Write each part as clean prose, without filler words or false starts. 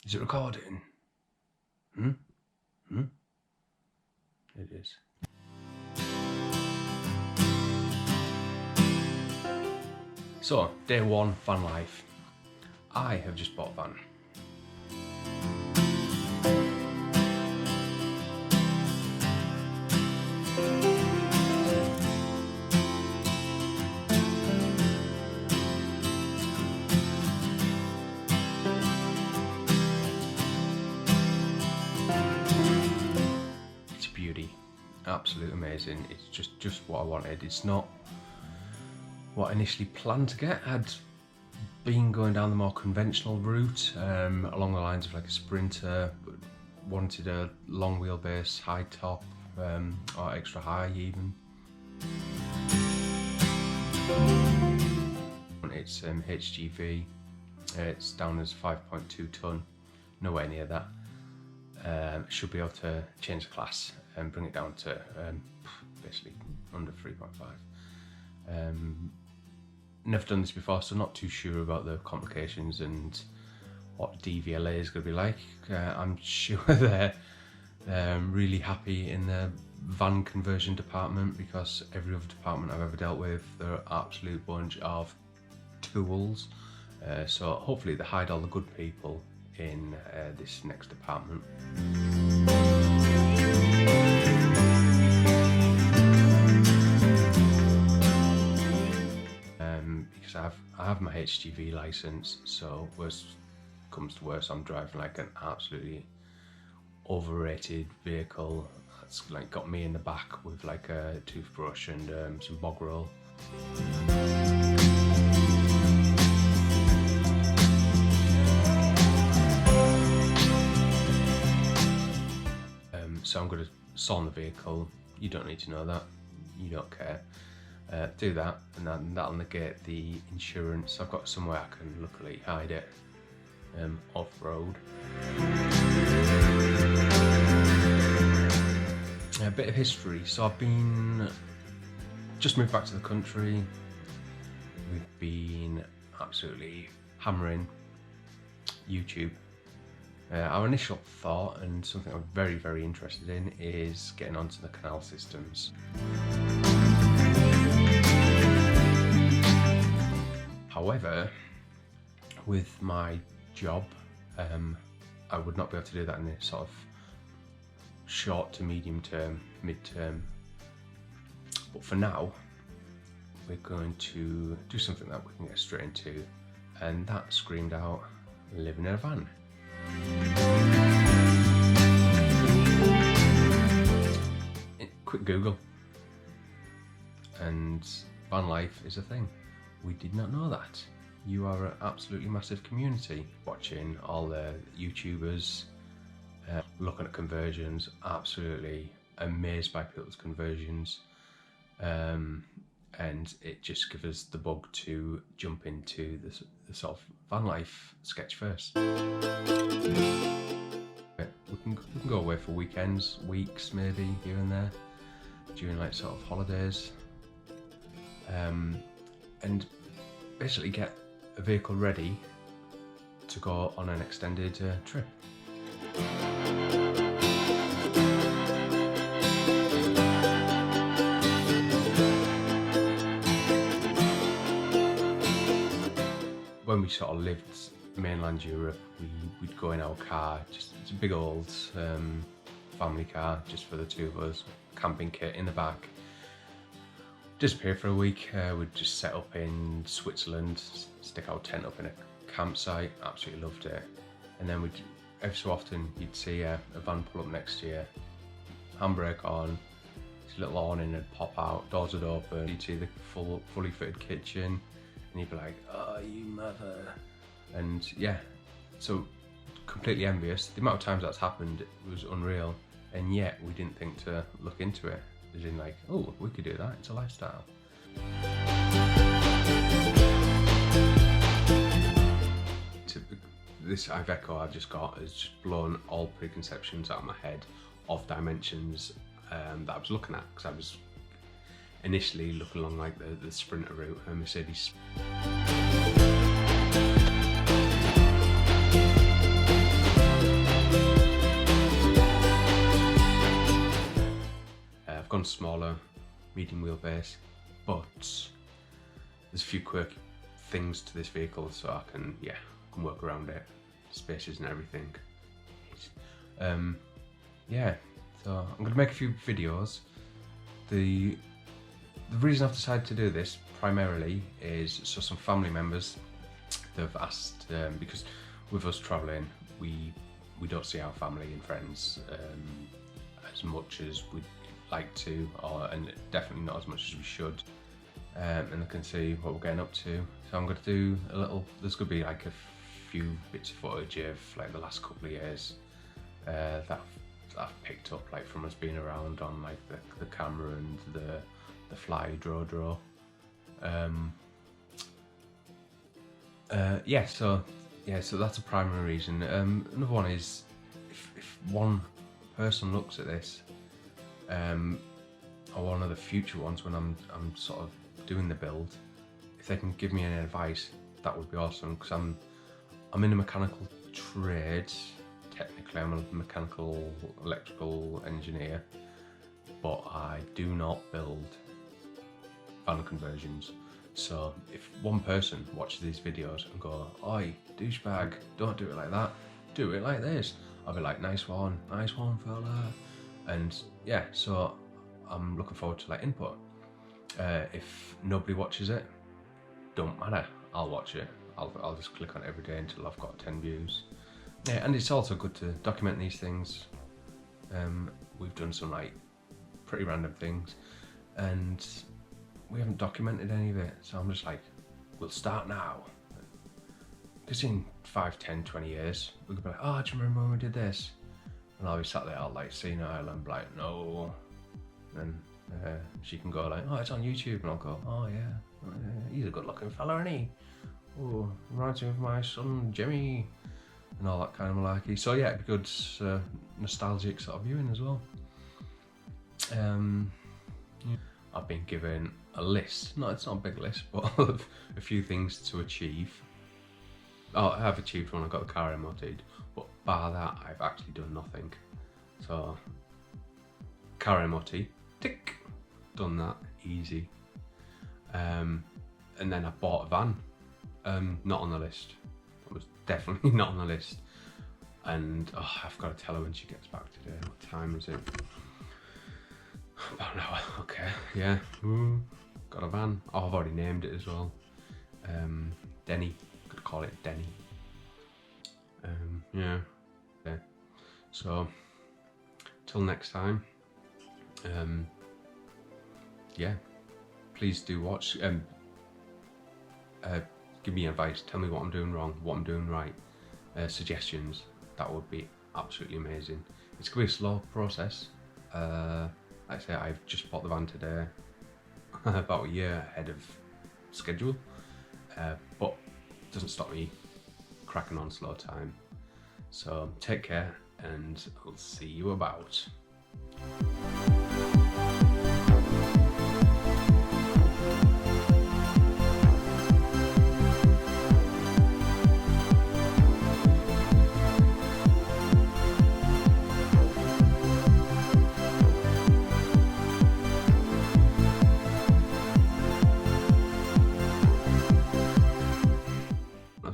Is it recording? It is. So, day one, van life. I have just bought a van. It's a beauty, absolute amazing. It's just what I wanted. It's not what I initially planned to get. I'd been going down the more conventional route, along the lines of like a Sprinter, but wanted a long wheelbase, high top, or extra high even. It's HGV, it's down as 5.2 tonne, nowhere near that. Should be able to change the class and bring it down to basically under 3.5. Never done this before, so not too sure about the complications and what DVLA is going to be like. I'm sure they're really happy in the van conversion department, because every other department I've ever dealt with, they're an absolute bunch of tools. So hopefully they hide all the good people in this next department. Because I have my HGV license, so worst comes to worst, I'm driving like an absolutely overrated vehicle that's like got me in the back with like a toothbrush and some bog roll. So I'm going to son the vehicle. You don't need to know that, you don't care. Do that, and then that'll negate the insurance. I've got somewhere I can luckily hide it off-road. A bit of history. So I've just moved back to the country. We've been absolutely hammering YouTube. Our initial thought, and something I'm very, very interested in, is getting onto the canal systems. However, with my job, I would not be able to do that in a sort of short to medium term, mid-term. But for now, we're going to do something that we can get straight into, and that screamed out living in a van. Quick Google, and van life is a thing. We did not know that. You are an absolutely massive community, watching all the YouTubers, looking at conversions, absolutely amazed by people's conversions, and it just gives us the bug to jump into the sort of van life sketch first. We can go away for weekends, weeks maybe, here and there, during like sort of holidays, and basically get a vehicle ready to go on an extended trip. When we sort of lived mainland Europe, we'd go in our car, it's a big old family car, just for the two of us, camping kit in the back. Disappear for a week. We'd just set up in Switzerland, stick our tent up in a campsite, absolutely loved it. And then every so often you'd see a van pull up next to you, handbrake on, this little awning would pop out, doors would open, you'd see the fully fitted kitchen, and you'd be like, oh, you mother. And yeah, so completely envious. The amount of times that's happened was unreal, and yet we didn't think to look into it. As in like, oh, we could do that, it's a lifestyle. This Iveco I've just got has just blown all preconceptions out of my head of dimensions that I was looking at, because I was initially looking along like the Sprinter route, a Mercedes. one's smaller, medium wheelbase, but there's a few quirky things to this vehicle, so I can work around it, spaces and everything. Yeah, so I'm gonna make a few videos. The reason I've decided to do this primarily is so some family members have asked, because with us travelling, we don't see our family and friends as much as we'd like to, and definitely not as much as we should. And they can see what we're getting up to. So I'm going to do a little. There's going to be like a few bits of footage of like the last couple of years that I've picked up, like from us being around on like the camera and the fly draw. So that's a primary reason. Another one is if one person looks at this, or one of the future ones when I'm sort of doing the build, if they can give me any advice, that would be awesome, because I'm in a mechanical trade. Technically I'm a mechanical electrical engineer, but I do not build van conversions. So if one person watches these videos and go, "Oi, douchebag, don't do it like that, do it like this," I'll be like, nice one fella. And yeah, so I'm looking forward to like input. If nobody watches it, don't matter, I'll watch it. I'll just click on it every day until I've got 10 views. Yeah, and it's also good to document these things. We've done some like pretty random things and we haven't documented any of it, so I'm just like, we'll start now. Because in 5, 10, 20 years, we could be like, "Oh, do you remember when we did this?" And I'll be sat there, I'll like senile and be like, "No." And she can go like, "Oh, it's on YouTube," and I'll go, "Oh yeah, he's a good looking fella, isn't he? Oh, reminds me of my son Jimmy," and all that kind of malarkey. So yeah, it'd be good nostalgic sort of viewing as well. I've been given a list. No, it's not a big list, but a few things to achieve. Oh, I have achieved one. I got the car MOT'd, but bar that, I've actually done nothing. So, car MOT, tick, done that, easy. And then I bought a van. Not on the list. It was definitely not on the list. And I've got to tell her when she gets back today. What time is it? About an hour. Okay, yeah. Got a van. Oh, I've already named it as well. Denny. Could call it Denny. Yeah. So, till next time. Yeah. Please do watch. Give me advice. Tell me what I'm doing wrong, what I'm doing right. Suggestions. That would be absolutely amazing. It's gonna be a slow process. Like I say, I've just bought the van today, about a year ahead of schedule, but it doesn't stop me cracking on slow time. So take care and I'll see you about.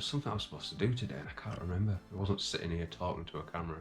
Something I was supposed to do today and I can't remember. I wasn't sitting here talking to a camera.